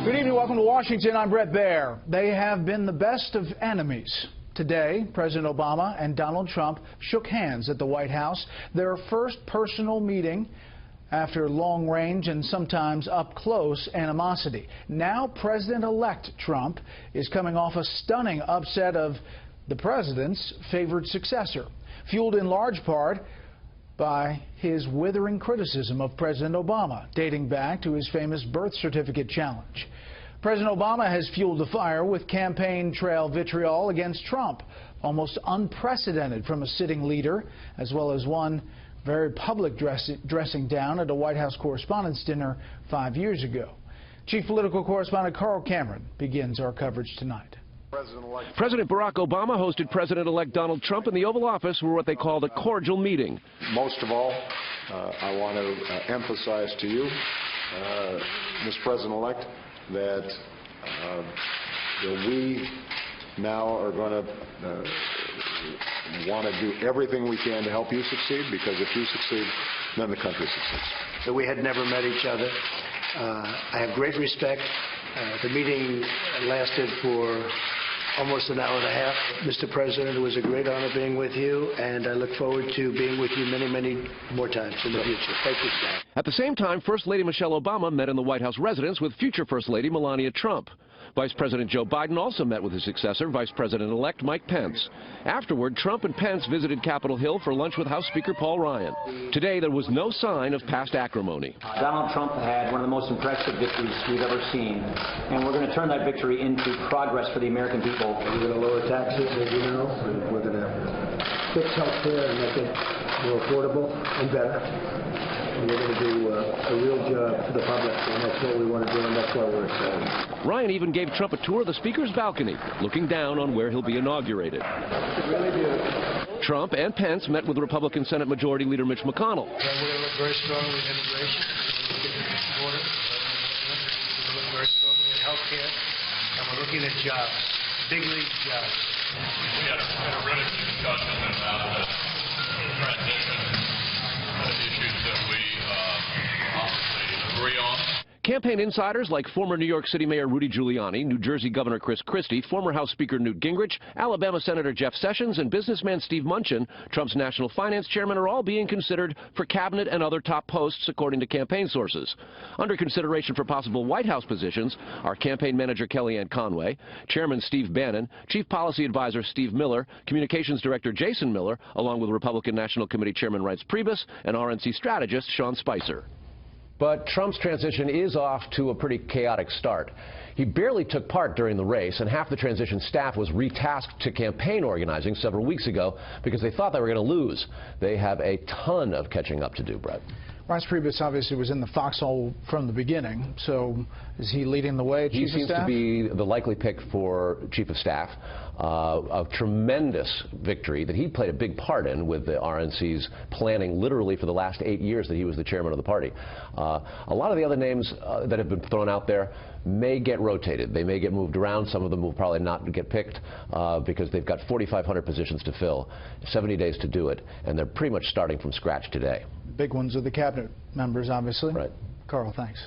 Good evening. Welcome to Washington. I'm Brett Baer. They have been the best of enemies. Today, President Obama and Donald Trump shook hands at the White House, their first personal meeting after long-range and sometimes up-close animosity. Now, President-elect Trump is coming off a stunning upset of the president's favored successor, fueled in large part by his withering criticism of President Obama, dating back to his famous birth certificate challenge. President Obama has fueled the fire with campaign trail vitriol against Trump, almost unprecedented from a sitting leader, as well as one very public dressing down at a White House Correspondents' Dinner 5 years ago. Chief Political Correspondent Carl Cameron begins our coverage tonight. President Barack Obama hosted President-elect Donald Trump in the Oval Office for what they called a cordial meeting. Most of all, I want to emphasize to you, Mr. President-elect, that we now are going to want to do everything we can to help you succeed, because if you succeed, then the country succeeds. So we had never met each other. I have great respect. The meeting lasted for almost an hour and a half. Mr. President, it was a great honor being with you, and I look forward to being with you many, many more times in the future. Thank you, sir. At the same time, First Lady Michelle Obama met in the White House residence with future First Lady Melania Trump. Vice President Joe Biden also met with his successor, Vice President-elect Mike Pence. Afterward, Trump and Pence visited Capitol Hill for lunch with House Speaker Paul Ryan. Today, there was no sign of past acrimony. Donald Trump had one of the most impressive victories we've ever seen, and we're going to turn that victory into progress for the American people. We're going to lower taxes, as you know. We're going to fix health care and make it more affordable and better. And we're going to do a real job for the public, and that's what we want to do, and that's why we're excited. Ryan even gave Trump a tour of the Speaker's balcony, looking down on where he'll be inaugurated. It's really beautiful. Trump and Pence met with Republican Senate Majority Leader Mitch McConnell. We're going to look very strongly at immigration. We're looking at the border. We're going to look very strongly at health care. And we're looking at jobs, big league jobs. We had a really good discussion about the transition issues that we obviously agree on. Campaign insiders like former New York City Mayor Rudy Giuliani, New Jersey Governor Chris Christie, former House Speaker Newt Gingrich, Alabama Senator Jeff Sessions, and businessman Steve Mnuchin, Trump's national finance chairman, are all being considered for cabinet and other top posts, according to campaign sources. Under consideration for possible White House positions are campaign manager Kellyanne Conway, Chairman Steve Bannon, Chief Policy Advisor Steve Miller, Communications Director Jason Miller, along with Republican National Committee Chairman Reince Priebus and RNC strategist Sean Spicer. But Trump's transition is off to a pretty chaotic start. He barely took part during the race, and half the transition staff was retasked to campaign organizing several weeks ago because they thought they were going to lose. They have a ton of catching up to do, Brett. Reince Priebus obviously was in the foxhole from the beginning, so is he leading the way, Chief of Staff? He seems to be the likely pick for Chief of Staff. A tremendous victory that he played a big part in with the RNC's planning literally for the last 8 years that he was the chairman of the party. A lot of the other names that have been thrown out there may get rotated. They may get moved around. Some of them will probably not get picked because they've got 4,500 positions to fill, 70 days to do it, and they're pretty much starting from scratch today. Big ones are the cabinet members, obviously. Right. Carl, thanks.